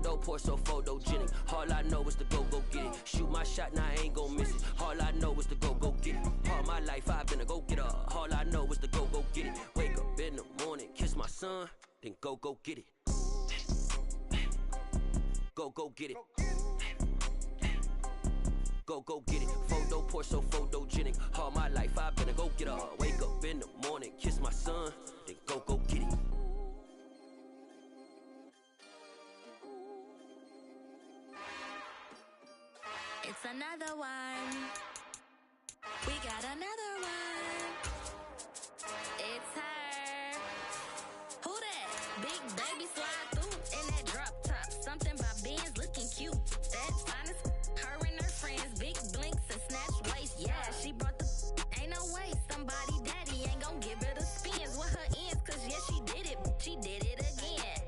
Photo pour so photogenic. All I know is to go get it. Shoot my shot, now I ain't gon' miss it. All I know is to go get it. All my life I've been a go-getter. All I know is to go get it. Wake up in the morning, kiss my son, then go get it. Go get it. Go get it. Photo pour so photogenic. All my life I've been a go-getter. Wake up in the morning, kiss my son, then go get it. It's another one. We got another one. It's her. Who that? Big baby slide through in that drop top. Something by Benz looking cute. That finest. Her and her friends. Big blinks and snatch waist. Yeah, she brought the. Ain't no way. Somebody daddy ain't gon' give her the spins with her ends. Cause yeah, she did it. She did it again.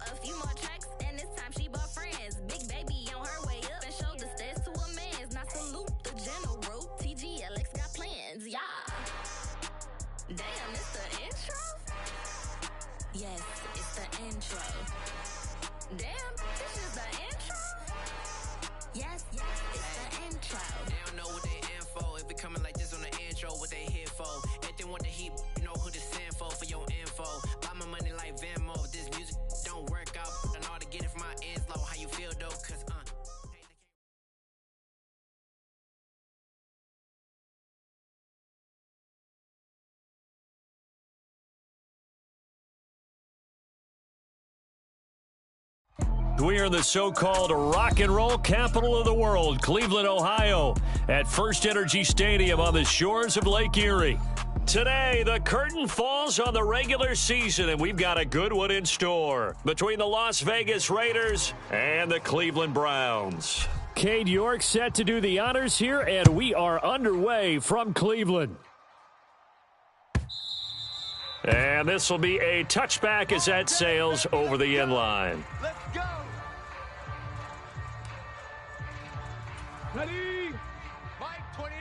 A few more tracks and this time she bought friends. Big baby on her way up and showed the stairs to a man's. Now salute the general. TGLX got plans, yeah. Damn, it's the intro? Yes, it's the intro. Damn, this is the intro? Yes, it's the intro. They don't know what they in for. If it coming like this on the intro, what they here for? If they want the heat, you know who to send for your info. Buy my money like Venmo. If this music don't work out, I know how to get it from my ends low. How you feel though? Cause We are in the so-called rock and roll capital of the world, Cleveland, Ohio, at First Energy Stadium on the shores of Lake Erie. Today, the curtain falls on the regular season, and we've got a good one in store between the Las Vegas Raiders and the Cleveland Browns. Cade York set to do the honors here, and we are underway from Cleveland. And this will be a touchback as that sails over the end line. Let's go! Ready? Mike, 28.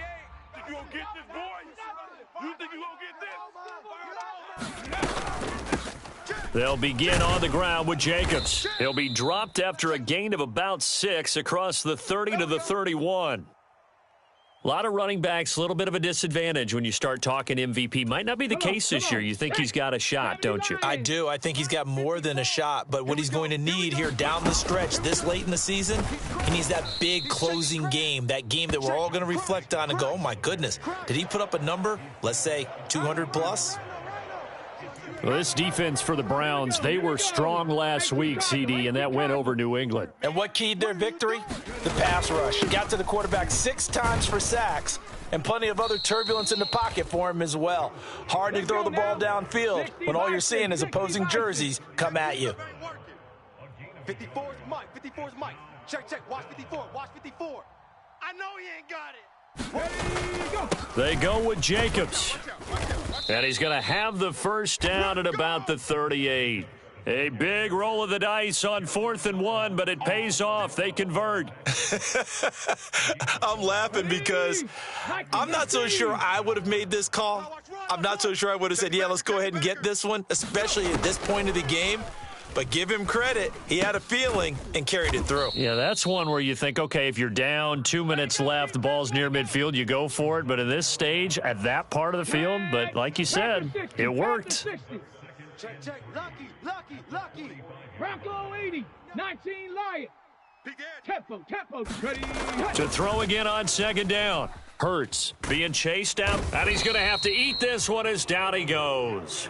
Think you gonna get this, boy? You think you gonna get this? They'll begin on the ground with Jacobs. He'll be dropped after a gain of about 6 across the 30 to the 31. A lot of running backs, a little bit of a disadvantage when you start talking MVP. Might not be the case this year. You think he's got a shot, don't you? I do. I think he's got more than a shot. But what he's going to need here down the stretch this late in the season, he needs that big closing game, that game that we're all going to reflect on and go, oh, my goodness, did he put up a number, let's say 200 plus? Well, this defense for the Browns, they were strong last week, CD, and that went over New England. And what keyed their victory? The pass rush. Got to the quarterback 6 times for sacks, and plenty of other turbulence in the pocket for him as well. Hard to throw the ball downfield when all you're seeing is opposing jerseys come at you. 54's Mike. 54's Mike. Check. Watch 54. Watch 54. I know he ain't got it. They go with Jacobs. And he's going to have the first down at about the 38. A big roll of the dice on 4th and 1, but it pays off. They convert. I'm laughing because I'm not so sure I would have made this call. I'm not so sure I would have said, yeah, let's go ahead and get this one, especially at this point of the game. But give him credit. He had a feeling and carried it through. Yeah, that's one where you think, okay, if you're down, 2 minutes left, the ball's near midfield, you go for it. But in this stage, at that part of the field, but like you said, it worked. Check. Lucky. Bronco 80. 19 Lion. Tempo. Ready. To throw again on 2nd down. Hurts being chased out, and he's going to have to eat this one as down he goes.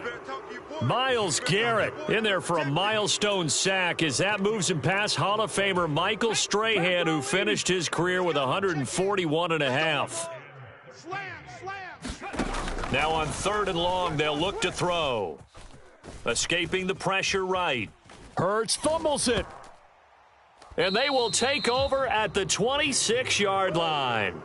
Myles Garrett in there for a milestone sack as that moves him past Hall of Famer Michael Strahan, who finished his career with 141.5. Now on 3rd and long, they'll look to throw. Escaping the pressure right. Hurts fumbles it. And they will take over at the 26-yard line.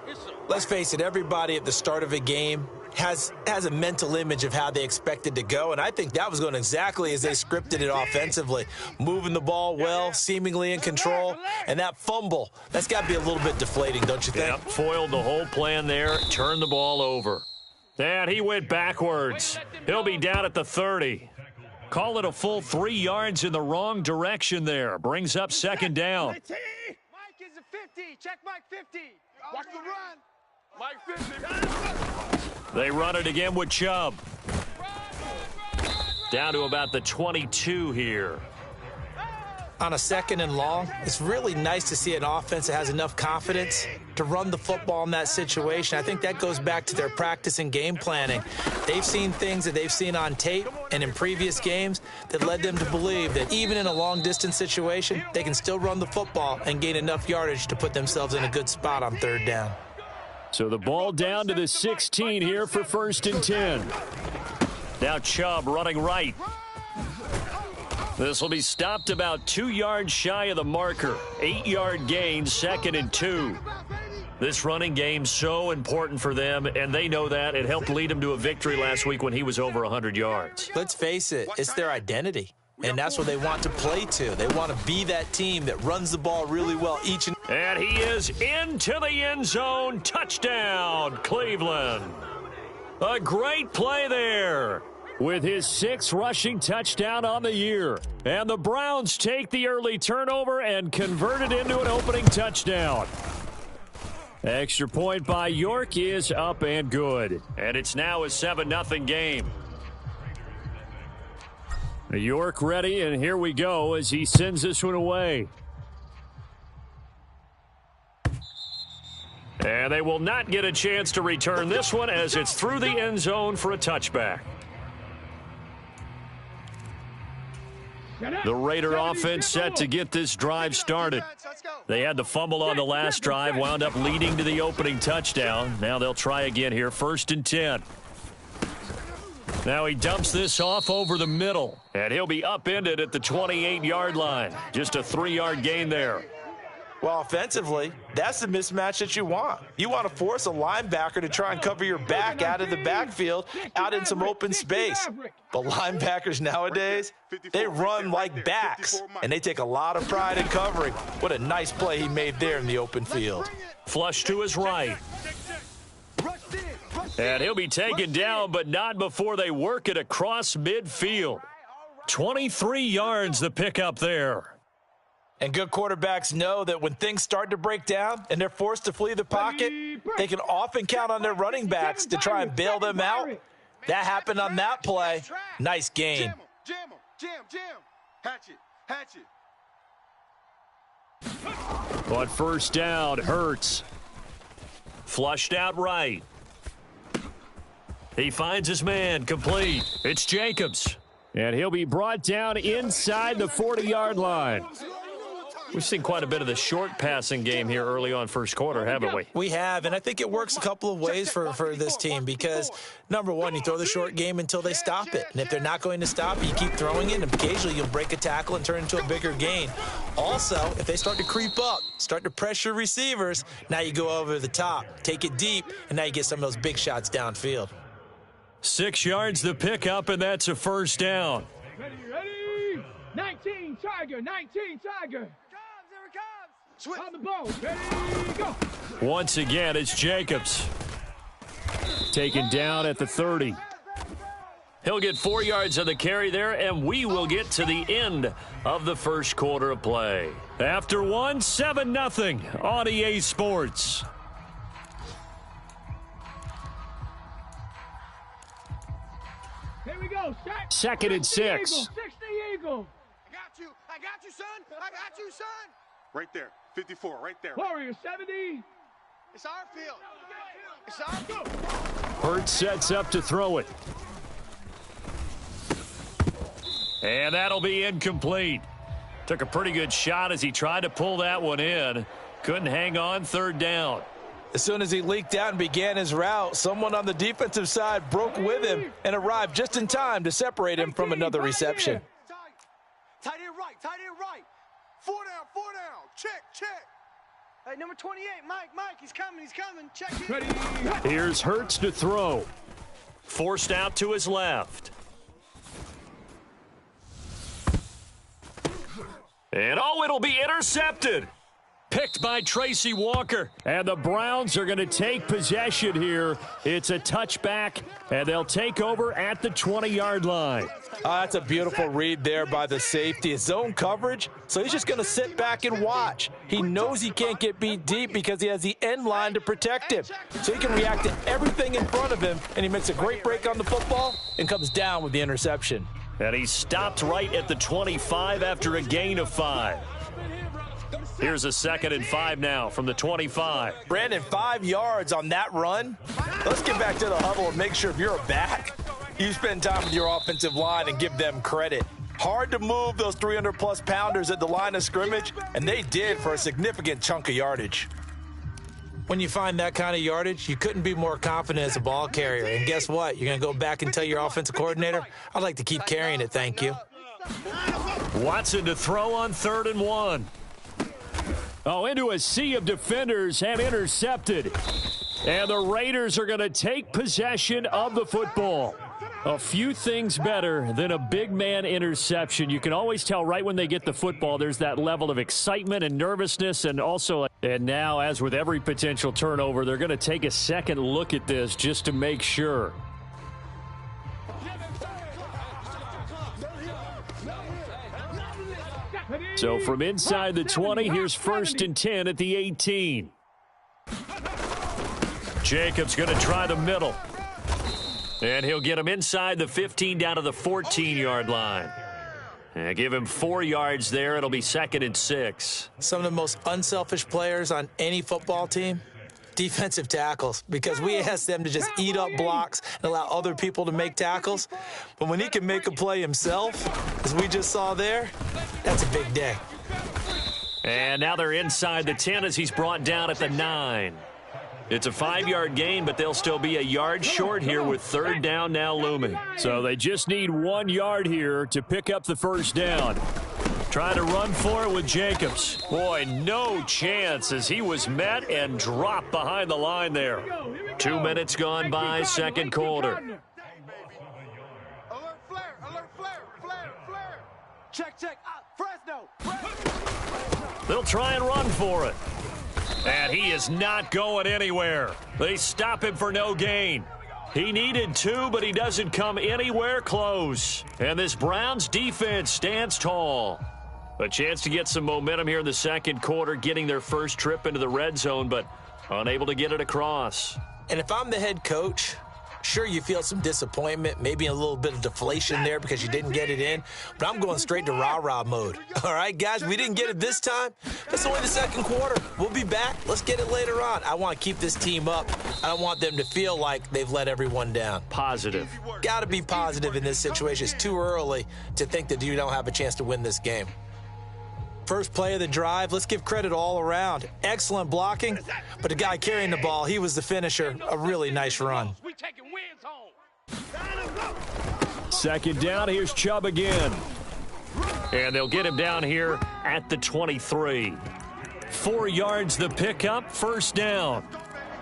Let's face it, everybody at the start of a game has a mental image of how they expected to go, and I think that was going exactly as they scripted it offensively. Moving the ball well, seemingly in control, and that fumble, that's got to be a little bit deflating, don't you think? Yep, foiled the whole plan there, turned the ball over. And he went backwards. He'll be down at the 30. Call it a full 3 yards in the wrong direction there. Brings up second down. Mike is a 50. Check Mike 50. Watch the run. Mike 50. They run it again with Chubb. Down to about the 22 here. On a second and long, it's really nice to see an offense that has enough confidence to run the football in that situation. I think that goes back to their practice and game planning. They've seen things that they've seen on tape and in previous games that led them to believe that even in a long-distance situation, they can still run the football and gain enough yardage to put themselves in a good spot on third down. So the ball down to the 16 here for 1st and 10. Now Chubb running right. This will be stopped about 2 yards shy of the marker. 8-yard gain, 2nd and 2. This running game so important for them, and they know that. It helped lead them to a victory last week when he was over 100 yards. Let's face it, it's their identity, and that's what they want to play to. They want to be that team that runs the ball really well each and... And he is into the end zone. Touchdown, Cleveland. A great play there, with his 6th rushing touchdown on the year. And the Browns take the early turnover and convert it into an opening touchdown. Extra point by York is up and good. And it's now a 7-0 game. York ready, and here we go as he sends this one away. And they will not get a chance to return this one as it's through the end zone for a touchback. The Raider offense set to get this drive started. They had the fumble on the last drive, wound up leading to the opening touchdown. Now they'll try again here, 1st and 10. Now he dumps this off over the middle, and he'll be upended at the 28-yard line. Just a 3-yard gain there. Well, offensively, that's the mismatch that you want. You want to force a linebacker to try and cover your back out of the backfield, out in some open space. But linebackers nowadays, they run like backs, and they take a lot of pride in covering. What a nice play he made there in the open field. Flush to his right. And he'll be taken down, but not before they work it across midfield. 23 yards the pickup there. And good quarterbacks know that when things start to break down and they're forced to flee the pocket, they can often count on their running backs to try and bail them out. That happened on that play. Nice gain. Jam. Hatch it. On 1st down, Hurts. Flushed out right. He finds his man, complete. It's Jacobs. And he'll be brought down inside the 40-yard line. We've seen quite a bit of the short passing game here early on first quarter, haven't we? We have, and I think it works a couple of ways for this team because, number one, you throw the short game until they stop it. And if they're not going to stop it, you keep throwing it, and occasionally you'll break a tackle and turn into a bigger gain. Also, if they start to creep up, start to pressure receivers, now you go over the top, take it deep, and now you get some of those big shots downfield. 6 yards the pickup, and that's a 1st down. Ready? 19 Tiger. On the ball. Ready, go. Once again, it's Jacobs. Taken down at the 30. He'll get 4 yards on the carry there, and we will get to the end of the first quarter of play. After 7-0 on EA Sports. Here we go. 2nd and 6. 60 Eagle. I got you, son. Right there. 54, right there. Warrior 70. It's our field. It's our field. Hurts sets up to throw it. And that'll be incomplete. Took a pretty good shot as he tried to pull that one in. Couldn't hang on, 3rd down. As soon as he leaked out and began his route, someone on the defensive side broke with him and arrived just in time to separate him from another reception. Tight end right. 4 down. Check. Hey, number 28, Mike, he's coming. Check it. Ready. Here's Hurts to throw. Forced out to his left. And it'll be intercepted. picked by Tracy Walker. And the Browns are going to take possession here. It's a touchback, and they'll take over at the 20-yard line. That's a beautiful read there by the safety. It's zone coverage, so he's just going to sit back and watch. He knows he can't get beat deep because he has the end line to protect him. So he can react to everything in front of him, and he makes a great break on the football and comes down with the interception. And he stopped right at the 25 after a gain of 5. Here's a 2nd and 5 now from the 25. Brandon, 5 yards on that run. Let's get back to the huddle and make sure if you're a back, you spend time with your offensive line and give them credit. Hard to move those 300-plus pounders at the line of scrimmage, and they did for a significant chunk of yardage. When you find that kind of yardage, you couldn't be more confident as a ball carrier. And guess what? You're going to go back and tell your offensive coordinator, I'd like to keep carrying it, thank you. Watson to throw on 3rd and 1. Oh, into a sea of defenders and intercepted. And the Raiders are going to take possession of the football. A few things better than a big man interception. You can always tell right when they get the football, there's that level of excitement and nervousness, and also, and now, as with every potential turnover, they're going to take a second look at this just to make sure. So from inside the 20, here's 1st and 10 at the 18. Jacobs going to try the middle. And he'll get him inside the 15 down to the 14-yard line. And give him 4 yards there. It'll be 2nd and 6. Some of the most unselfish players on any football team, defensive tackles, because we ask them to just eat up blocks and allow other people to make tackles. But when he can make a play himself, as we just saw there, that's a big day. And now they're inside the 10 as he's brought down at the 9. It's a 5-yard gain, but they'll still be a yard short here with 3rd down now looming. So they just need 1 yard here to pick up the 1st down. Trying to run for it with Jacobs. Boy, no chance as he was met and dropped behind the line there. 2 minutes gone by, 2nd quarter. Alert flare, alert flare, flare, flare. Check, Fresno. They'll try and run for it. And he is not going anywhere. They stop him for no gain. He needed 2, but he doesn't come anywhere close. And this Browns defense stands tall. A chance to get some momentum here in the 2nd quarter, getting their first trip into the red zone, but unable to get it across. And if I'm the head coach, sure, you feel some disappointment, maybe a little bit of deflation there because you didn't get it in, but I'm going straight to rah-rah mode. All right, guys, we didn't get it this time. That's only the 2nd quarter. We'll be back. Let's get it later on. I want to keep this team up. I don't want them to feel like they've let everyone down. Positive. Got to be positive in this situation. It's too early to think that you don't have a chance to win this game. First play of the drive, let's give credit all around. Excellent blocking, but the guy carrying the ball, he was the finisher. A really nice run. 2nd down, here's Chubb again. And they'll get him down here at the 23. 4 yards the pickup, 1st down.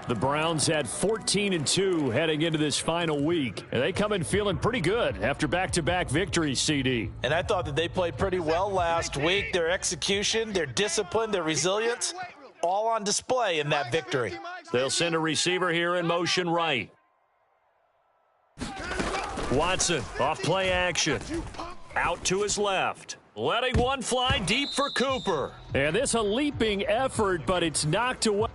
The Browns had 14-2 heading into this final week. And they come in feeling pretty good after back-to-back victories, CD. And I thought that they played pretty well last week. Their execution, their discipline, their resilience, all on display in that victory. They'll send a receiver here in motion right. Watson off play action. Out to his left. Letting one fly deep for Cooper. And this a leaping effort, but it's knocked away.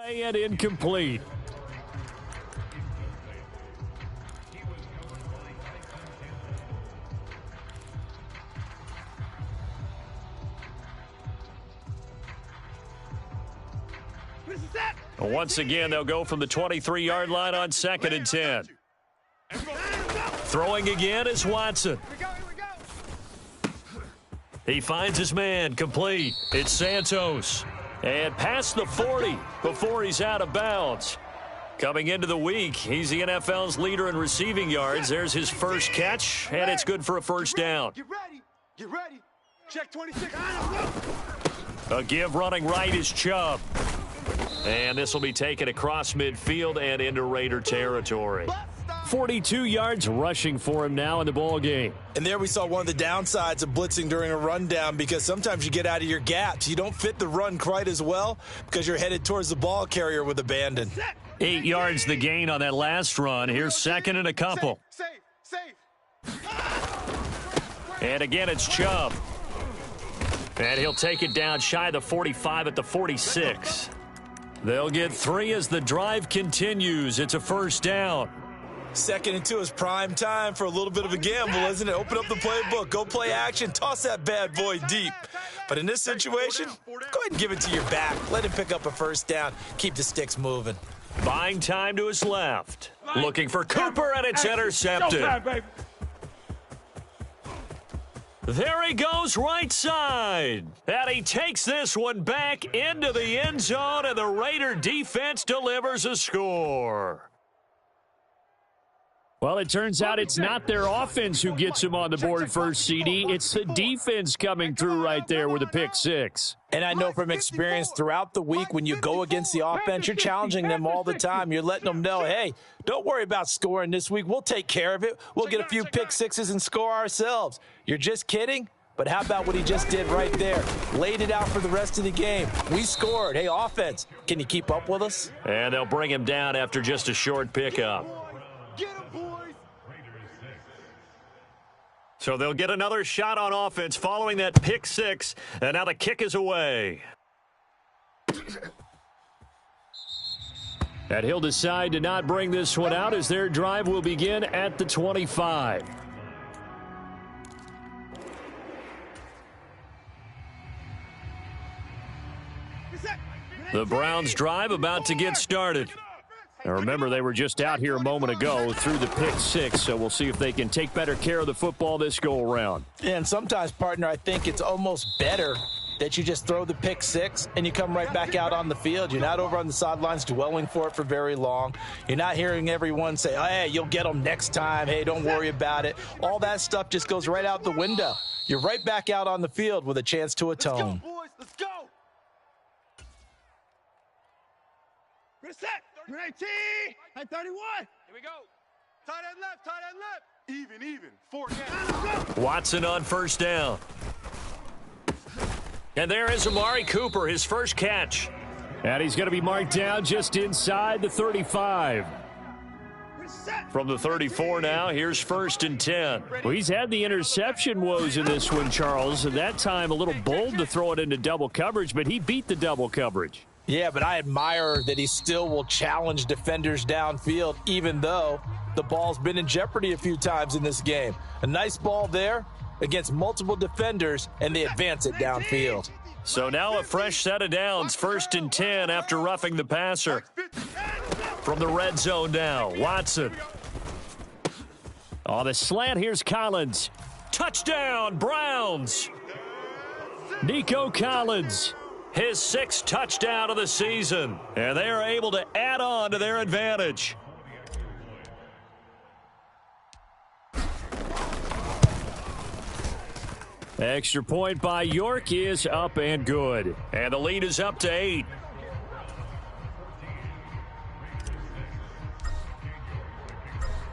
And incomplete. Once again, they'll go from the 23-yard line on 2nd and 10. Throwing again is Watson. He finds his man, complete. It's Santos. And past the 40 before he's out of bounds. Coming into the week, he's the NFL's leader in receiving yards. There's his first catch, and it's good for a 1st down. Get ready. Get ready. Check 26. A give running right is Chubb. And this will be taken across midfield and into Raider territory. 42 yards rushing for him now in the ball game. And there we saw one of the downsides of blitzing during a rundown, because sometimes you get out of your gaps. You don't fit the run quite as well because you're headed towards the ball carrier with abandon. 8 yards the gain on that last run. Here's second and a couple. Safe. And again, it's Chubb. And he'll take it down shy of the 45 at the 46. They'll get 3 as the drive continues. It's a first down. 2nd and 2 is prime time for a little bit of a gamble, isn't it? Open up the playbook, go play action, toss that bad boy deep. But in this situation, go ahead and give it to your back. Let him pick up a first down. Keep the sticks moving. Buying time to his left. Looking for Cooper, and it's intercepted. There he goes right side. And he takes this one back into the end zone, and the Raider defense delivers a score. Well, it turns out it's not their offense who gets him on the board first, CD. It's the defense coming through right there with a pick 6. And I know from experience throughout the week, when you go against the offense, you're challenging them all the time. You're letting them know, hey, don't worry about scoring this week. We'll take care of it. We'll get a few pick 6s and score ourselves. You're just kidding? But how about what he just did right there? Laid it out for the rest of the game. We scored. Hey, offense, can you keep up with us? And they'll bring him down after just a short pickup. Get him, boys. So they'll get another shot on offense following that pick 6, and now the kick is away. And he'll decide to not bring this one out as their drive will begin at the 25. The Browns' drive about to get started. Now remember, they were just out here a moment ago through the pick 6, so we'll see if they can take better care of the football this go-around. And sometimes, partner, I think it's almost better that you just throw the pick 6 and you come right back out on the field. You're not over on the sidelines dwelling for it for very long. You're not hearing everyone say, oh, hey, you'll get them next time. Hey, don't worry about it. All that stuff just goes right out the window. You're right back out on the field with a chance to atone. Let's go, boys. Let's go. Good set. 18. At 31. Here we go. Tight end left. Tight end left. Even. 4 again. Watson on first down. And there is Amari Cooper, his first catch. And he's going to be marked down just inside the 35. From the 34 now, here's 1st and 10. Well, he's had the interception woes in this one, Charles. At that time, a little bold to throw it into double coverage, but he beat the double coverage. Yeah, but I admire that he still will challenge defenders downfield, even though the ball's been in jeopardy a few times in this game. A nice ball there against multiple defenders, and they advance it downfield. So now a fresh set of downs, 1st and 10 after roughing the passer. From the red zone now, Watson. On the slant, here's Collins. Touchdown, Browns. Nico Collins. His 6th touchdown of the season, and they are able to add on to their advantage. Extra point by York is up and good, and the lead is up to 8.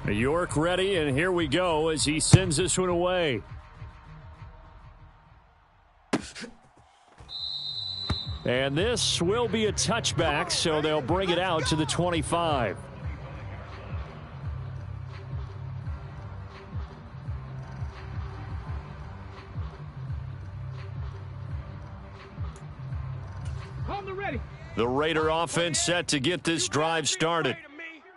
York ready, and here we go as he sends this one away. And this will be a touchback, so they'll bring it out to the 25. The Raider offense set to get this drive started.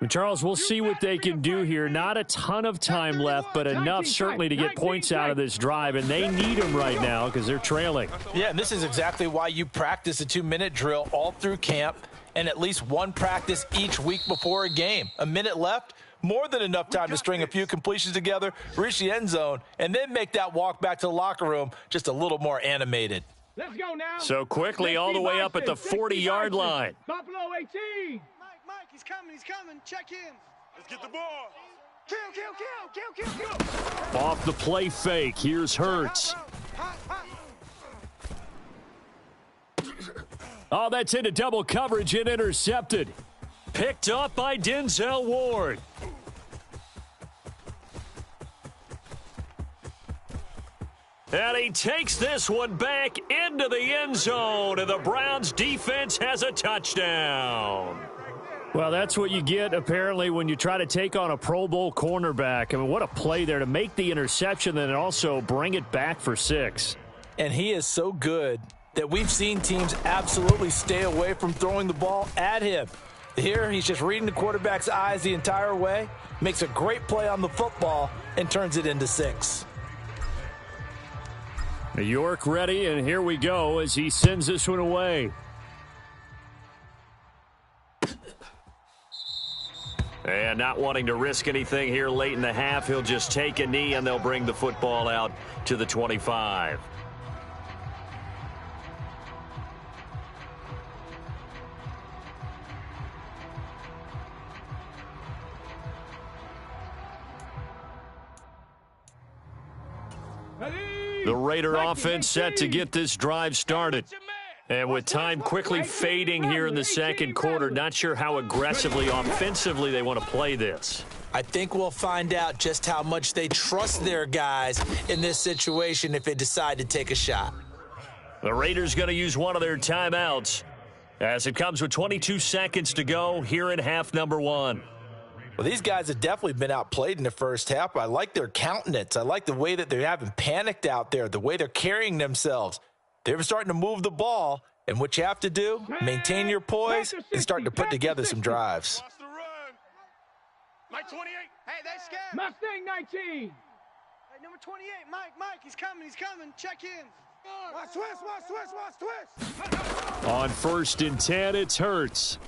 Charles, we'll see what they can do here. Not a ton of time left, but enough certainly to get points out of this drive, and they need them right now because they're trailing. Yeah, and this is exactly why you practice a 2-minute drill all through camp and at least one practice each week before a game. A minute left, more than enough time to string a few completions together, reach the end zone, and then make that walk back to the locker room just a little more animated. Let's go now. So quickly all the way up at the 40-yard line. Buffalo 18. Mike, he's coming. Check in. Let's get the ball. Kill. Off the play fake, here's Hurts. Oh, that's into double coverage and intercepted. Picked up by Denzel Ward. And he takes this one back into the end zone, and the Browns defense has a touchdown. Well, that's what you get, apparently, when you try to take on a Pro Bowl cornerback. I mean, what a play there to make the interception and also bring it back for 6. And he is so good that we've seen teams absolutely stay away from throwing the ball at him. Here, he's just reading the quarterback's eyes the entire way, makes a great play on the football, and turns it into 6. New York ready, and here we go as he sends this one away. And not wanting to risk anything here late in the half, he'll just take a knee, and they'll bring the football out to the 25. The Raider offense set to get this drive started. And with time quickly fading here in the second quarter, not sure how aggressively offensively they want to play this. I think we'll find out just how much they trust their guys in this situation if they decide to take a shot. The Raiders going to use one of their timeouts as it comes with 22 seconds to go here in half number 1. Well, these guys have definitely been outplayed in the first half, but I like their countenance. I like the way that they haven't panicked out there, the way they're carrying themselves. They're starting to move the ball, and what you have to do, maintain your poise and start to put together some drives. Watch the run. Mike 28. Hey, they scared. Mustang 19. Hey, number 28, Mike, he's coming. Check in. Watch twist. On 1st and 10, it's Hurts.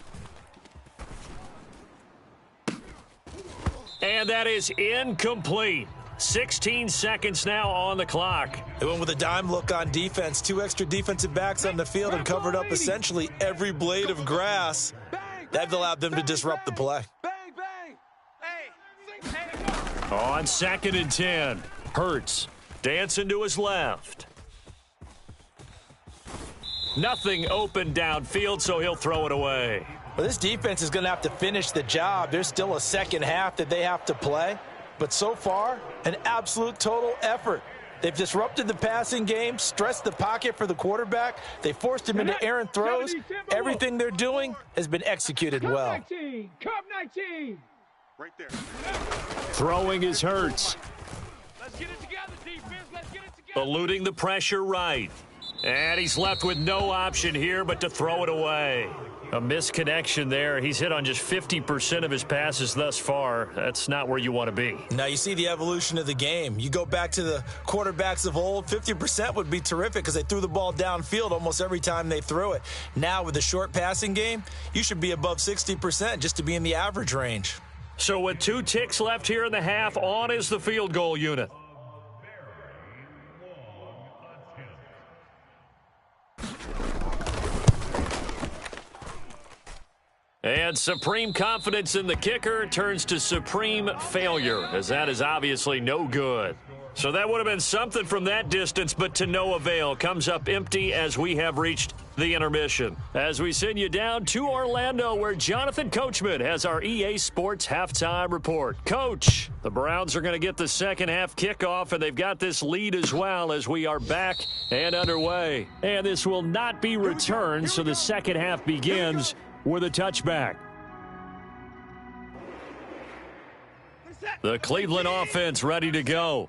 And that is incomplete. 16 seconds now on the clock. They went with a dime look on defense. 2 extra defensive backs on the field and covered up essentially every blade of grass. That allowed them to disrupt the play. Bang. Hey. On 2nd and 10, Hurts dancing to his left. Nothing open downfield, so he'll throw it away. Well, this defense is going to have to finish the job. There's still a second half that they have to play. But so far, an absolute total effort. They've disrupted the passing game, stressed the pocket for the quarterback. They forced him into errant throws. Everything they're doing has been executed well. Cup 19. Right there. Throwing is Hurts. Let's get it together, defense. Let's get it together. Eluding the pressure right. And he's left with no option here but to throw it away. A misconnection there. He's hit on just 50% of his passes thus far. That's not where you want to be. Now you see the evolution of the game. You go back to the quarterbacks of old, 50% would be terrific because they threw the ball downfield almost every time they threw it. Now with the short passing game, you should be above 60% just to be in the average range. So with 2 ticks left here in the half, on is the field goal unit. And supreme confidence in the kicker turns to supreme failure, as that is obviously no good. So that would have been something from that distance, but to no avail. Comes up empty as we have reached the intermission. As we send you down to Orlando, where Jonathan Coachman has our EA Sports halftime report. Coach, the Browns are going to get the second half kickoff, and they've got this lead as well as we are back and underway. And this will not be returned, so the second half begins with a touchback. The Cleveland offense ready to go.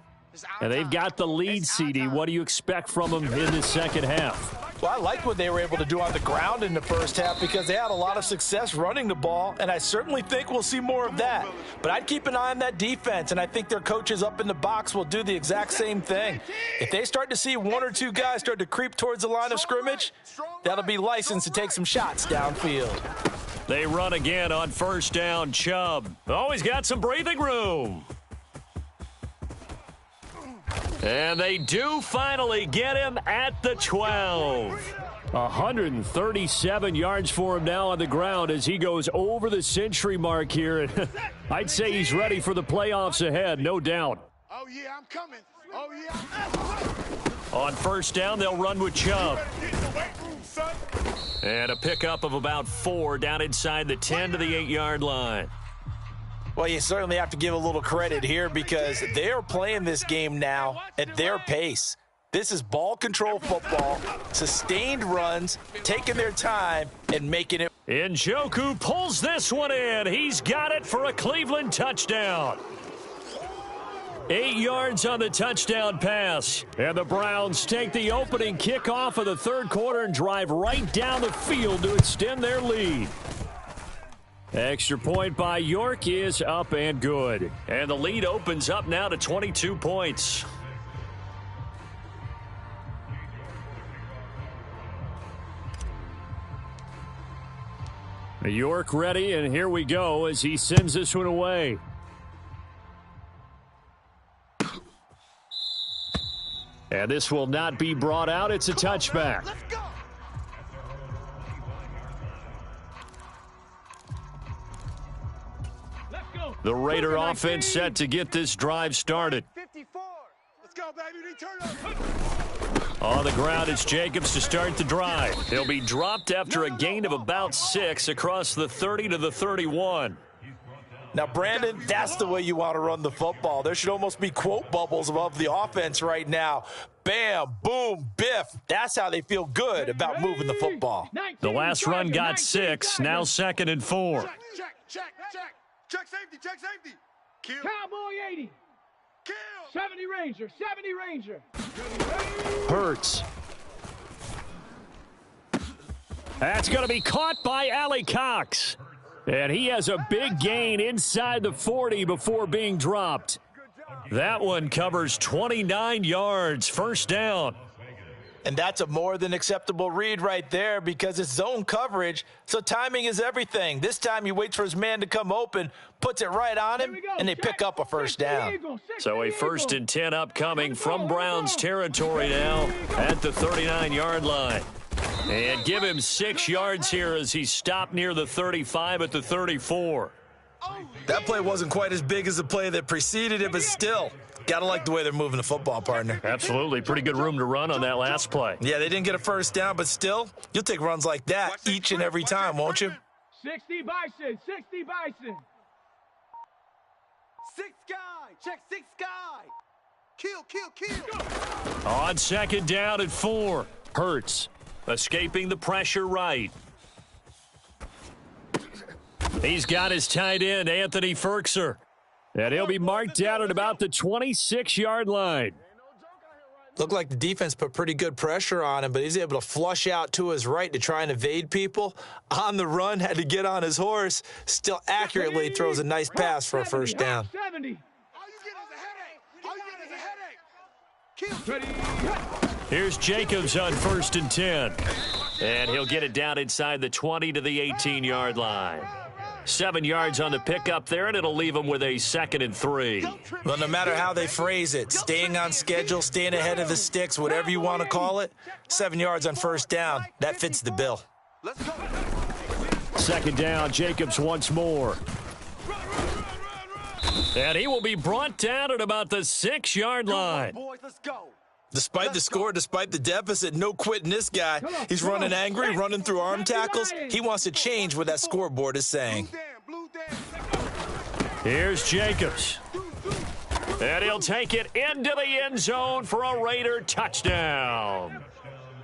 And they've got the lead, CD. What do you expect from them in the second half? Well, I liked what they were able to do on the ground in the first half because they had a lot of success running the ball, and I certainly think we'll see more of that. But I'd keep an eye on that defense, and I think their coaches up in the box will do the exact same thing. If they start to see 1 or 2 guys start to creep towards the line of scrimmage, that'll be licensed to take some shots downfield. They run again on first down. Chubb always got some breathing room. And they do finally get him at the 12. 137 yards for him now on the ground as he goes over the century mark here. I'd say he's ready for the playoffs ahead, no doubt. Oh, yeah, I'm coming. Oh, yeah. On first down, they'll run with Chubb. And a pickup of about 4 down inside the 10 to the 8-yard line. Well, you certainly have to give a little credit here because they're playing this game now at their pace. This is ball control football, sustained runs, taking their time, and making it. Njoku pulls this one in. He's got it for a Cleveland touchdown. 8 yards on the touchdown pass. And the Browns take the opening kickoff of the third quarter and drive right down the field to extend their lead. Extra point by York is up and good. And the lead opens up now to 22 points. York ready, and here we go as he sends this one away. And this will not be brought out. It's a touchback. The Raider offense set to get this drive started. 54. Let's go, baby. Return. On the ground, it's Jacobs to start the drive. He'll be dropped after a gain of about 6 across the 30 to the 31. Now, Brandon, that's the way you want to run the football. There should almost be quote bubbles above the offense right now. Bam, boom, biff. That's how they feel good about moving the football. The last run got 6, now 2nd and 4. Check. Check safety. Kill. Cowboy 80. Kill. 70 Ranger. Hurts. That's going to be caught by Allie Cox. And he has a big gain inside the 40 before being dropped. That one covers 29 yards, first down. And that's a more than acceptable read right there because it's zone coverage, so timing is everything. This time he waits for his man to come open, puts it right on him, and they pick up a first down. So a 1st and 10 upcoming from Browns territory now at the 39-yard line. And give him 6 yards here as he stopped near the 35 at the 34. That play wasn't quite as big as the play that preceded it, but still, gotta like the way they're moving the football, partner. Absolutely. Pretty good room to run on that last play. Yeah, they didn't get a first down, but still, you'll take runs like that each and every time, won't you? 60 Bison. 6 guy. Check 6 guy. Kill. On 2nd down at 4. Hurts. Escaping the pressure right. He's got his tight end, Anthony Firkser. And he'll be marked down at about the 26-yard line. Looked like the defense put pretty good pressure on him, but he's able to flush out to his right to try and evade people. On the run, had to get on his horse. Still accurately throws a nice pass for a first down. 70. Here's Jacobs on 1st and 10. And he'll get it down inside the 20 to the 18-yard line. 7 yards on the pickup there, and it'll leave him with a 2nd and 3. Well, no matter how they phrase it, staying on schedule, staying ahead of the sticks, whatever you want to call it, 7 yards on first down, that fits the bill. 2nd down, Jacobs once more. And he will be brought down at about the 6-yard line. Boys, let's go. Despite the score, despite the deficit, no quitting this guy. He's running angry, running through arm tackles. He wants to change what that scoreboard is saying. Here's Jacobs. And he'll take it into the end zone for a Raider touchdown.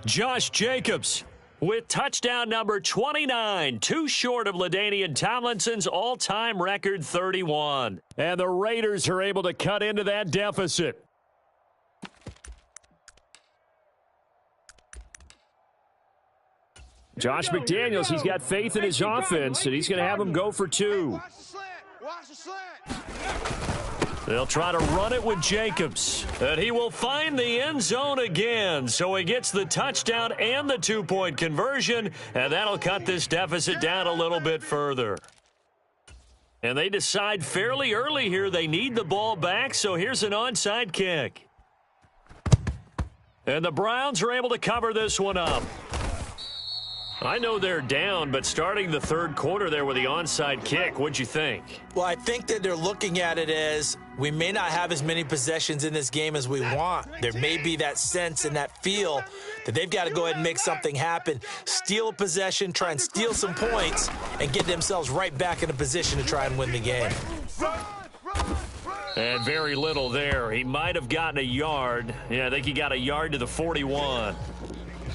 Josh Jacobs with touchdown number 29, too short of LaDainian Tomlinson's all-time record 31. And the Raiders are able to cut into that deficit. Josh McDaniels, he's got faith in his offense, and he's going to have him go for 2. Watch the slant. They'll try to run it with Jacobs, and he will find the end zone again. So he gets the touchdown and the 2-point conversion, and that'll cut this deficit down a little bit further. And they decide fairly early here they need the ball back, so here's an onside kick. And the Browns are able to cover this one up. I know they're down, but starting the third quarter there with the onside kick, what'd you think? Well, I think that they're looking at it as we may not have as many possessions in this game as we want. There may be that sense and that feel that they've got to go ahead and make something happen, steal a possession, try and steal some points, and get themselves right back in a position to try and win the game. And very little there. He might have gotten a yard. Yeah, I think he got a yard to the 41.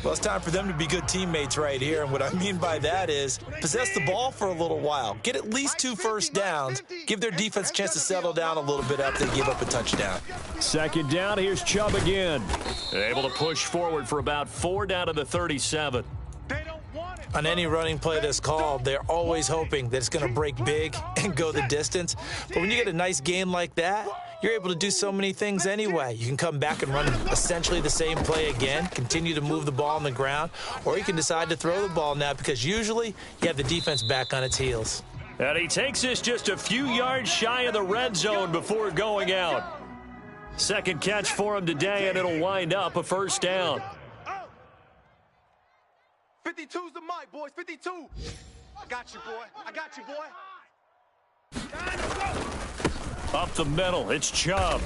Well, it's time for them to be good teammates right here. And what I mean by that is possess the ball for a little while. Get at least 2 first downs. Give their defense a chance to settle down a little bit after they give up a touchdown. Second down, here's Chubb again. Able to push forward for about 4 down to the 37. On any running play that's called, they're always hoping that it's going to break big and go the distance. But when you get a nice gain like that, you're able to do so many things anyway. You can come back and run essentially the same play again, continue to move the ball on the ground, or you can decide to throw the ball now because usually you have the defense back on its heels. And he takes us just a few yards shy of the red zone before going out. Second catch for him today, and it'll wind up a first down. 52's the mic, boys. 52. I got you, boy. I got you, boy. Up the middle, it's Chubb.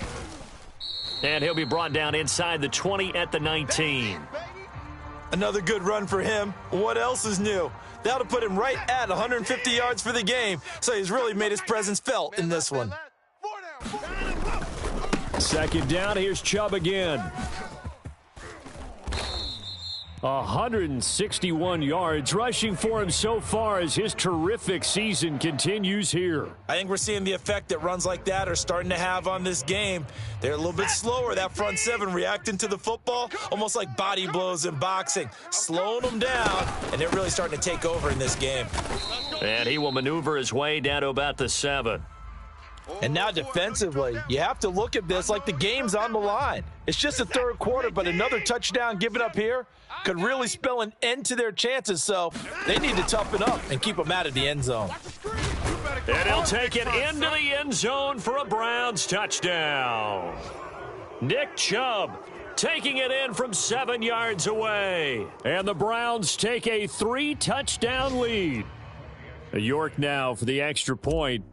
And he'll be brought down inside the 20 at the 19. Another good run for him. What else is new? That'll put him right at 150 yards for the game, so he's really made his presence felt in this one. Second down, here's Chubb again. 161 yards rushing for him so far as his terrific season continues here. I think we're seeing the effect that runs like that are starting to have on this game. They're a little bit slower, that front seven reacting to the football, almost like body blows in boxing, slowing them down, and they're really starting to take over in this game. And he will maneuver his way down to about the 7. And now defensively, you have to look at this like the game's on the line. It's just the third quarter, but another touchdown given up here could really spell an end to their chances, so they need to toughen up and keep them out of the end zone. And he'll take it into the end zone for a Browns touchdown. Nick Chubb taking it in from 7 yards away. And the Browns take a 3-touchdown lead. York now for the extra point.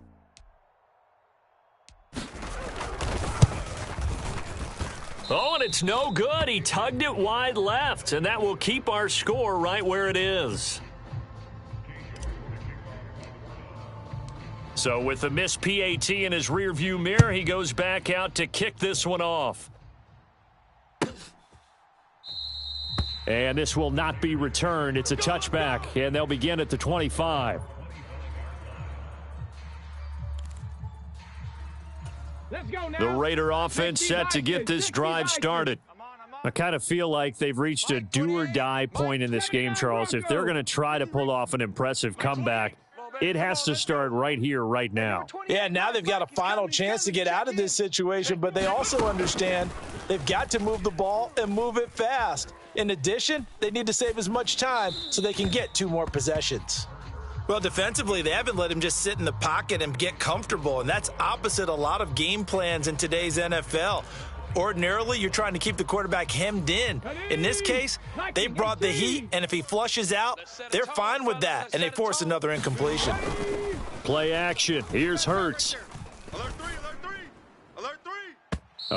Oh, and it's no good. He tugged it wide left, and that will keep our score right where it is. So with the missed PAT in his rearview mirror, he goes back out to kick this one off. And this will not be returned. It's a touchback, and they'll begin at the 25. The Raider offense set to get this drive started. I kind of feel like they've reached a do-or-die point in this game, Charles. If they're going to try to pull off an impressive comeback, it has to start right here, right now. Yeah, now they've got a final chance to get out of this situation, but they also understand they've got to move the ball and move it fast. In addition, they need to save as much time so they can get 2 more possessions. Well, defensively, they haven't let him just sit in the pocket and get comfortable, and that's opposite a lot of game plans in today's NFL. Ordinarily, you're trying to keep the quarterback hemmed in. In this case, they brought the heat, and if he flushes out, they're fine with that, and they force another incompletion. Play action. Here's Hurts. Alert 3, alert 3, alert 3.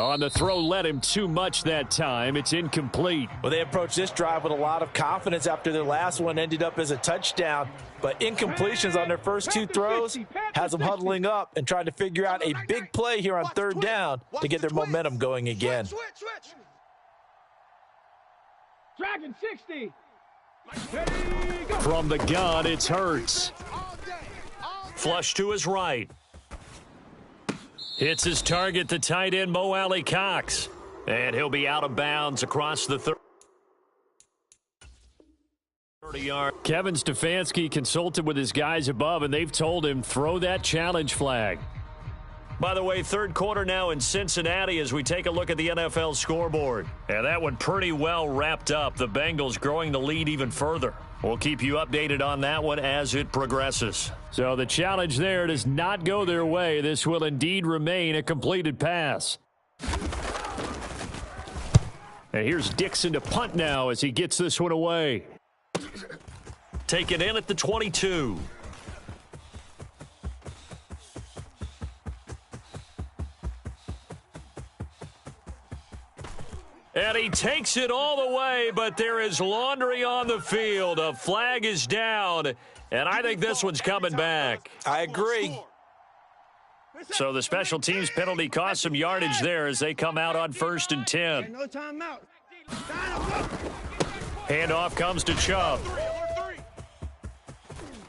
On the throw, led him too much that time. It's incomplete. Well, they approached this drive with a lot of confidence after their last one ended up as a touchdown. But incompletions on their first 2 throws has them huddling up and trying to figure out a big play here on third down to get their momentum going again. Switch. Dragon 60. From the gun, it's Hurts. Flush to his right. Hits his target, the tight end, Mo Alley Cox. And he'll be out of bounds across the 30-yard. Kevin Stefanski consulted with his guys above, and they've told him, throw that challenge flag. By the way, third quarter now in Cincinnati as we take a look at the NFL scoreboard. And that one pretty well wrapped up. The Bengals growing the lead even further. We'll keep you updated on that one as it progresses. So the challenge there does not go their way. This will indeed remain a completed pass. And here's Dixon to punt now as he gets this one away. taken in at the 22. And he takes it all the way, but there is laundry on the field. A flag is down, and I think this one's coming back. I agree. So the special teams penalty cost some yardage there as they come out on 1st and 10. No timeout. Handoff comes to Chubb.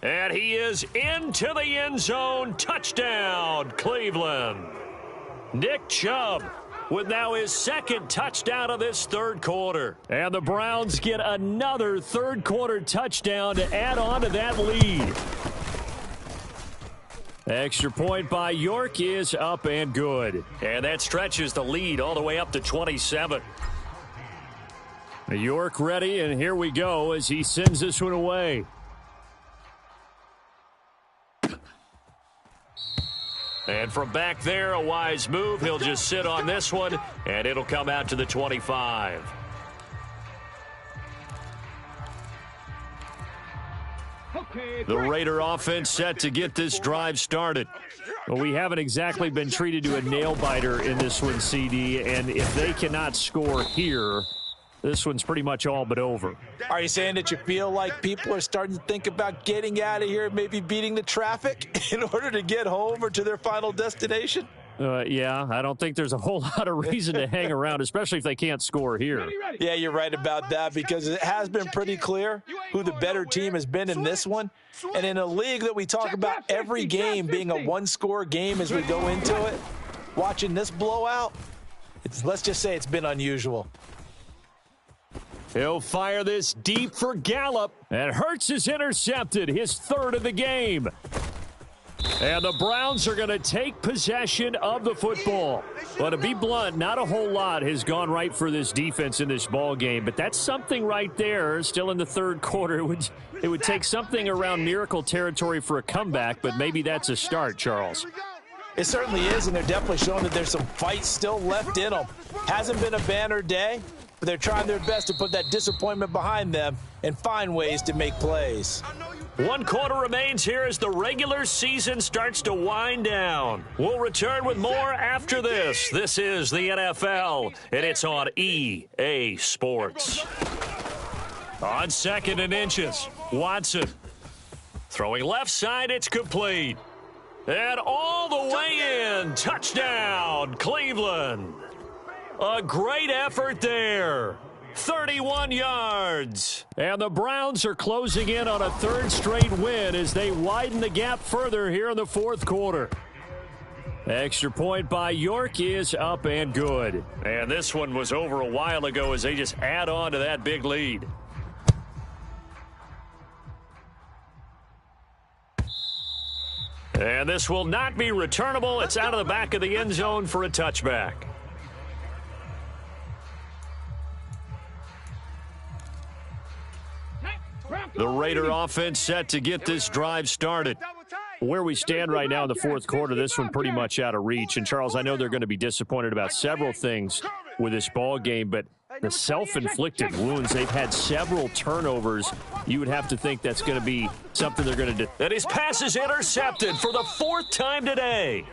And he is into the end zone. Touchdown, Cleveland. Nick Chubb with now his second touchdown of this third quarter. And the Browns get another third quarter touchdown to add on to that lead. Extra point by York is up and good. And that stretches the lead all the way up to 27. York ready, and here we go as he sends this one away. And from back there, a wise move. He'll just sit on this one, and it'll come out to the 25. The Raider offense set to get this drive started. Well, we haven't exactly been treated to a nail-biter in this one, CD, and if they cannot score here, this one's pretty much all but over. Are you saying that you feel like people are starting to think about getting out of here, maybe beating the traffic in order to get home or to their final destination? Yeah, I don't think there's a whole lot of reason to hang around, especially if they can't score here. Yeah, you're right about that because it has been pretty clear who the better team has been in this one. And in a league that we talk about every game being a one-score game as we go into it, watching this blowout, let's just say it's been unusual. He'll fire this deep for Gallup. And Hurts is intercepted, his third of the game. And the Browns are going to take possession of the football. Well, to be blunt, not a whole lot has gone right for this defense in this ball game, but that's something right there. Still in the third quarter, it would take something around miracle territory for a comeback, but maybe that's a start, Charles. It certainly is, and they're definitely showing that there's some fight still left in them. Hasn't been a banner day, but they're trying their best to put that disappointment behind them and find ways to make plays. 1 quarter remains here as the regular season starts to wind down. We'll return with more after this. This is the NFL, and it's on EA Sports. On 2nd and inches, Watson. Throwing left side, it's complete. And all the way in. Touchdown, Cleveland. A great effort there. 31 yards. And the Browns are closing in on a third straight win as they widen the gap further here in the fourth quarter. Extra point by York is up and good. And this one was over a while ago as they just add on to that big lead. And this will not be returnable. It's out of the back of the end zone for a touchback. The Raider offense set to get this drive started. Where we stand right now in the fourth quarter, this one pretty much out of reach. And, Charles, I know they're going to be disappointed about several things with this ball game, but the self-inflicted wounds, they've had several turnovers. You would have to think that's going to be something they're going to do. And his pass is intercepted for the 4th time today.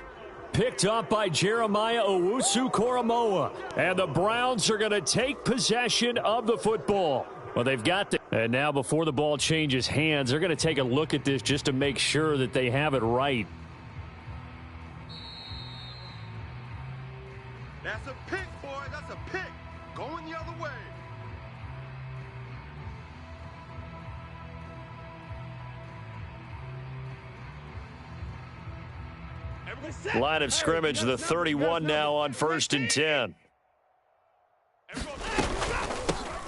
Picked up by Jeremiah Owusu-Koramoah. And the Browns are going to take possession of the football. Well, they've got to. And now before the ball changes hands, they're going to take a look at this just to make sure that they have it right. That's a pick, boy. That's a pick. Going the other way. Line of scrimmage, the 31 now on 1st and 10.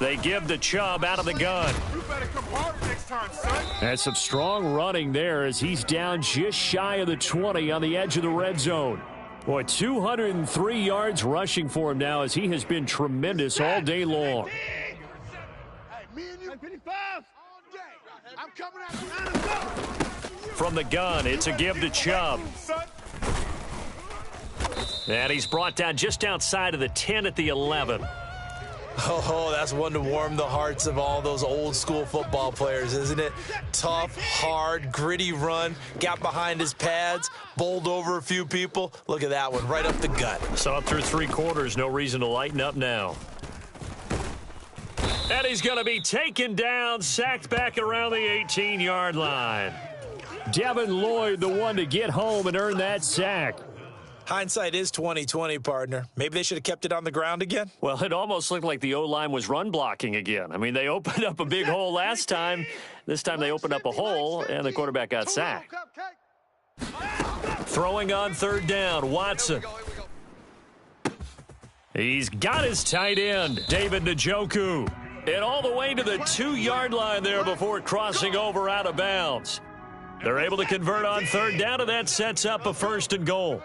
They give to Chubb out of the gun. You better come hard next time, son. And some strong running there as he's down just shy of the 20 on the edge of the red zone. Boy, 203 yards rushing for him now as he has been tremendous all day long. Hey, me and you. 55. All day. I'm coming out. From the gun, it's a give to Chubb. And he's brought down just outside of the 10 at the 11. Oh, that's one to warm the hearts of all those old school football players, isn't it? Tough, hard, gritty run, got behind his pads, bowled over a few people. Look at that one, right up the gut. Saw it through 3 quarters, no reason to lighten up now. And he's going to be taken down, sacked back around the 18-yard line. Devin Lloyd, the one to get home and earn that sack. Hindsight is 20/20, partner. Maybe they should have kept it on the ground again. Well, it almost looked like the O-line was run blocking again. I mean, they opened up a big hole last time. This time they opened up a hole, and the quarterback got sacked. Throwing on 3rd down, Watson. He's got his tight end, David Njoku. And all the way to the 2-yard line there before crossing over out of bounds. They're able to convert on 3rd down, and that sets up a 1st and goal.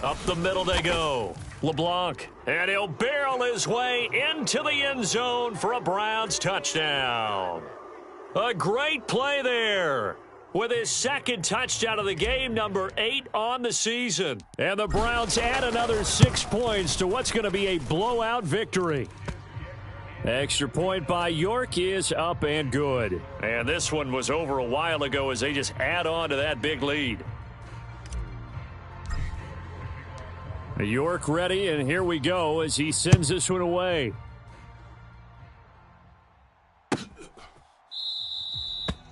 Up the middle they go. LeBlanc. And he'll barrel his way into the end zone for a Browns touchdown. A great play there. With his 2nd touchdown of the game, number 8 on the season. And the Browns add another 6 points to what's going to be a blowout victory. Extra point by York is up and good. And this one was over a while ago as they just add on to that big lead. York ready, and here we go as he sends this one away.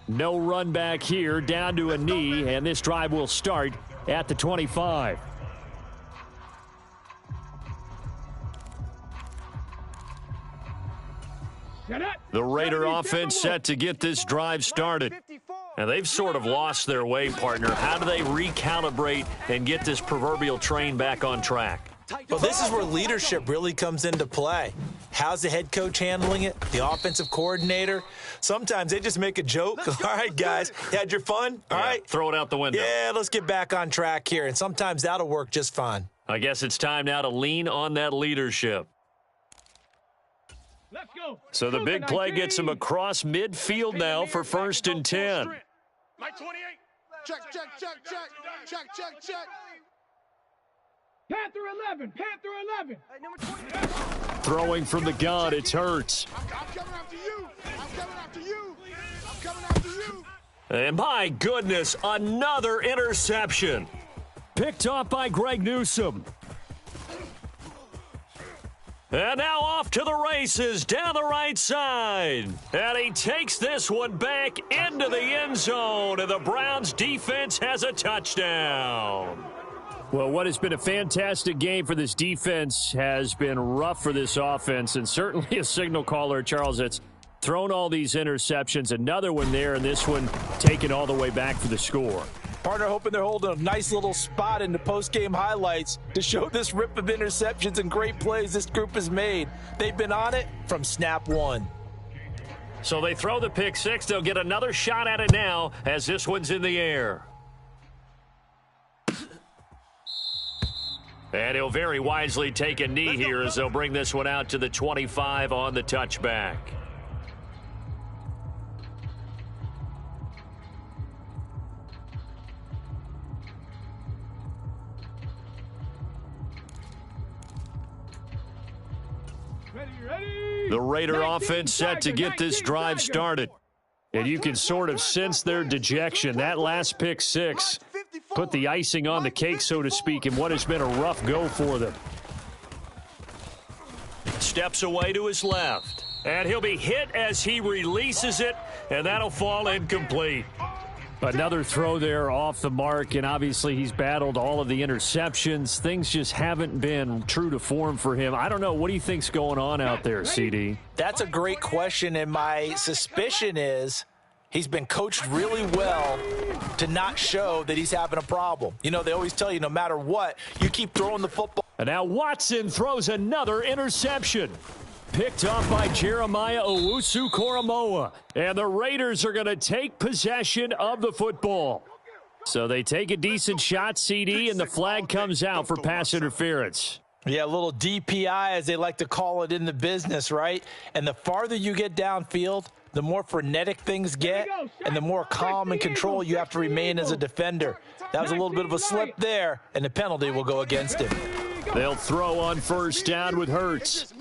No run back here, down to a knee, and this drive will start at the 25. The Raider offense set to get this drive started. And they've sort of lost their way, partner. How do they recalibrate and get this proverbial train back on track? Well, this is where leadership really comes into play. How's the head coach handling it? The offensive coordinator? Sometimes they just make a joke. All right, guys, you had your fun? All right. Throw it out the window. Yeah, let's get back on track here. And sometimes that'll work just fine. I guess it's time now to lean on that leadership. Let's go. So the big play gets him across midfield now for 1st and 10. Mike 28. Check. Panther 11. Panther 11. Hey, number 28. Throwing from the gun, it's Hurts. I'm coming after you. And my goodness, another interception. Picked off by Greg Newsome. And now off to the races down the right side. And he takes this one back into the end zone. And the Browns defense has a touchdown. Well, what has been a fantastic game for this defense has been rough for this offense. And certainly a signal caller, Charles, that's thrown all these interceptions. Another one there, and this one taken all the way back for the score. Partner hoping they're holding a nice little spot in the post-game highlights to show this rip of interceptions and great plays this group has made. They've been on it from snap one. So they throw the pick six. They'll get another shot at it now as this one's in the air. And he'll very wisely take a knee here as they'll bring this one out to the 25 on the touchback. The Raider offense set to get this drive started. And you can sort of sense their dejection. That last pick six put the icing on the cake, so to speak, in what has been a rough go for them. Steps away to his left. And he'll be hit as he releases it, and that'll fall incomplete. Another throw there off the mark, and obviously he's battled all of the interceptions. Things just haven't been true to form for him. I don't know. What do you think's going on out there, CD? That's a great question, and my suspicion is he's been coached really well to not show that he's having a problem. You know, they always tell you no matter what, you keep throwing the football. And now Watson throws another interception. Picked off by Jeremiah Owusu-Koramoah. And the Raiders are going to take possession of the football. So they take a decent shot, CD, and the flag comes out for pass interference. Yeah, a little DPI, as they like to call it in the business, right? And the farther you get downfield, the more frenetic things get, and the more calm and control you have to remain as a defender. That was a little bit of a slip there, and the penalty will go against him. They'll throw on first down with Hurts.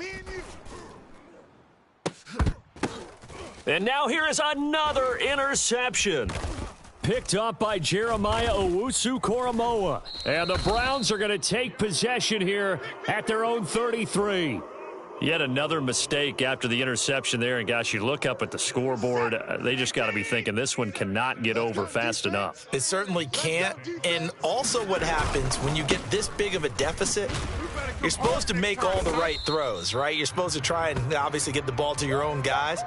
And now here is another interception. Picked up by Jeremiah Owusu-Koramoah. And the Browns are going to take possession here at their own 33. Yet another mistake after the interception there. And, gosh, you look up at the scoreboard, they just got to be thinking this one cannot get over fast enough. It certainly can't. And also what happens when you get this big of a deficit, you're supposed to make all the right throws, right? You're supposed to try and obviously get the ball to your own guys.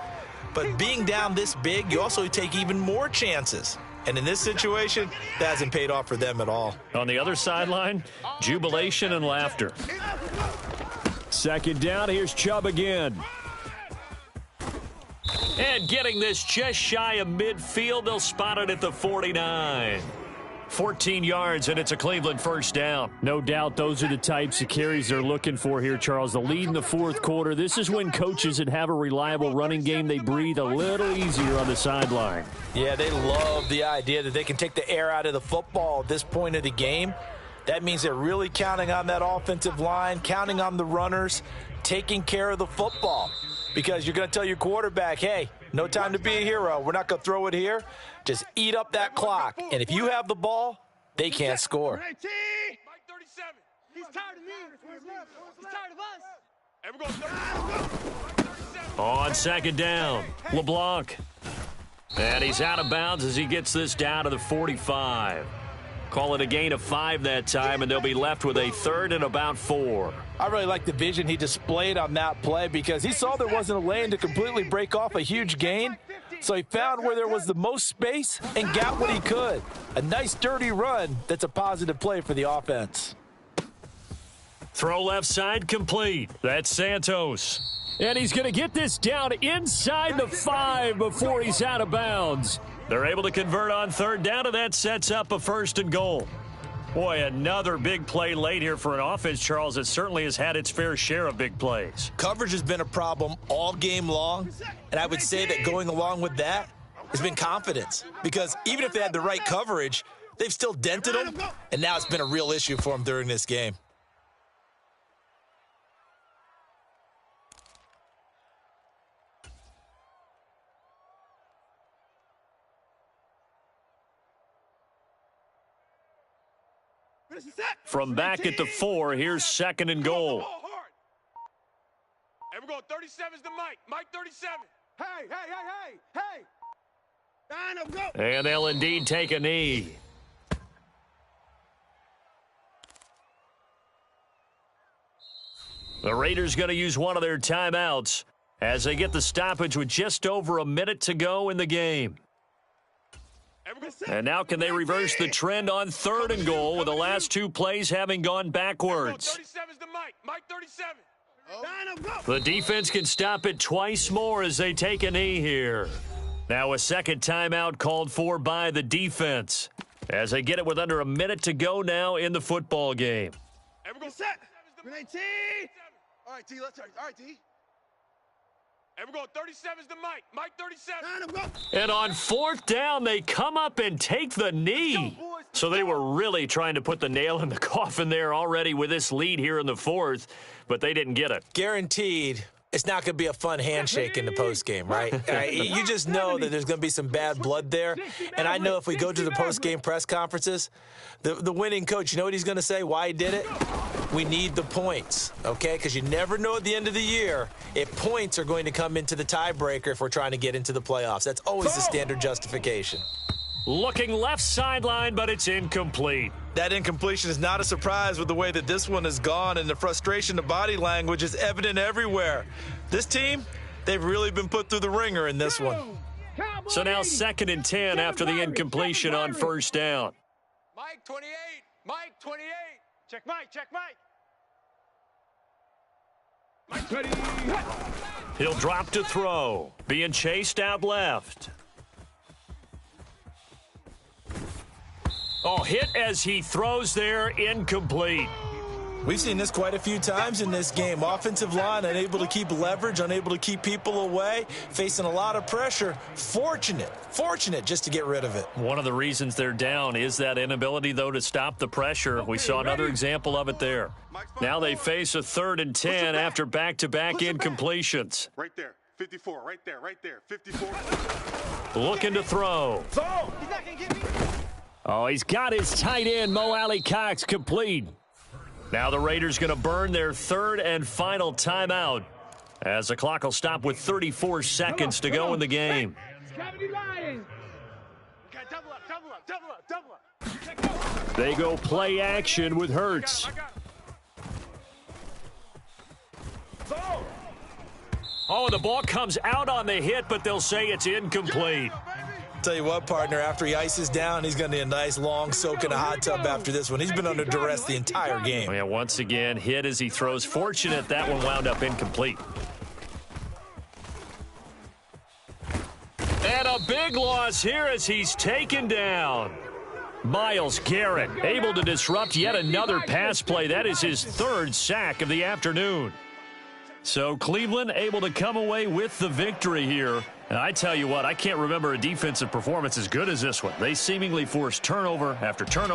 But being down this big, you also take even more chances. And in this situation, that hasn't paid off for them at all. On the other sideline, jubilation and laughter. Second down, here's Chubb again. And getting this just shy of midfield, they'll spot it at the 49. 14 yards, and it's a Cleveland first down. No doubt those are the types of carries they're looking for here, Charles. The lead in the fourth quarter. This is when coaches that have a reliable running game, they breathe a little easier on the sideline. Yeah, they love the idea that they can take the air out of the football at this point of the game. That means they're really counting on that offensive line, counting on the runners, taking care of the football. Because you're going to tell your quarterback, hey, no time to be a hero. We're not going to throw it here. Just eat up that clock. And if you have the ball, they can't score. Mike 37. He's tired of me. He's tired of us. On second down, LeBlanc. And he's out of bounds as he gets this down to the 45. Call it a gain of 5 that time, and they'll be left with a third and about 4. I really like the vision he displayed on that play because he saw there wasn't a lane to completely break off a huge gain. So he found where there was the most space and got what he could. A nice, dirty run that's a positive play for the offense. Throw left side complete. That's Santos. And he's going to get this down inside the 5 before he's out of bounds. They're able to convert on third down, and that sets up a first and goal. Boy, another big play late here for an offense, Charles, that certainly has had its fair share of big plays. Coverage has been a problem all game long, and I would say that going along with that has been confidence. Because even if they had the right coverage, they've still dented them, and now it's been a real issue for them during this game. From back at the 4, here's second and goal. And we're going 37's to Mike. Mike 37. Hey. And they'll indeed take a knee. The Raiders going to use one of their timeouts as they get the stoppage with just over a minute to go in the game. And now can they reverse the trend on third and goal with the last 2 plays having gone backwards? The defense can stop it twice more as they take a knee here. Now a second timeout called for by the defense as they get it with under a minute to go now in the football game. All right, T. Let's start. All right, T. And we're going 37's to Mike. Mike 37. And on fourth down, they come up and take the knee. So they were really trying to put the nail in the coffin there already with this lead here in the fourth, but they didn't get it. Guaranteed, it's not going to be a fun handshake in the postgame, right? You just know that there's going to be some bad blood there. And I know if we go to the postgame press conferences, the winning coach, you know what he's going to say, why he did it? We need the points, okay? Because you never know at the end of the year if points are going to come into the tiebreaker if we're trying to get into the playoffs. That's always the standard justification. Looking left sideline, but it's incomplete. That incompletion is not a surprise with the way that this one has gone, and the frustration of body language is evident everywhere. This team, they've really been put through the ringer in this one. So now 2nd and 10 after the incompletion on first down. Mike 28. Mike 28. Check Mike. Check Mike. Mike 20. He'll drop to throw. Being chased out left. Oh, hit as he throws there, incomplete. We've seen this quite a few times in this game. Offensive line unable to keep leverage, unable to keep people away, facing a lot of pressure. Fortunate just to get rid of it. One of the reasons they're down is that inability, though, to stop the pressure. We saw another example of it there. Now they face a 3rd and 10 after back-to-back incompletions. Right there. 54, right there, 54. Looking to throw. He's not going to get me. Oh, he's got his tight end, Mo Alley-Cox, complete. Now the Raiders going to burn their 3rd and final timeout as the clock will stop with 34 seconds to go in the game. Double up. They go play action with Hurts. Oh, the ball comes out on the hit, but they'll say it's incomplete. Tell you what, partner, after he ices down, he's going to need a nice long soak in a hot tub after this one. He's been under duress the entire game. Oh, yeah, once again, hit as he throws. Fortunate that one wound up incomplete. And a big loss here as he's taken down. Myles Garrett able to disrupt yet another pass play. That is his 3rd sack of the afternoon. So Cleveland able to come away with the victory here. And I tell you what, I can't remember a defensive performance as good as this one. They seemingly forced turnover after turnover.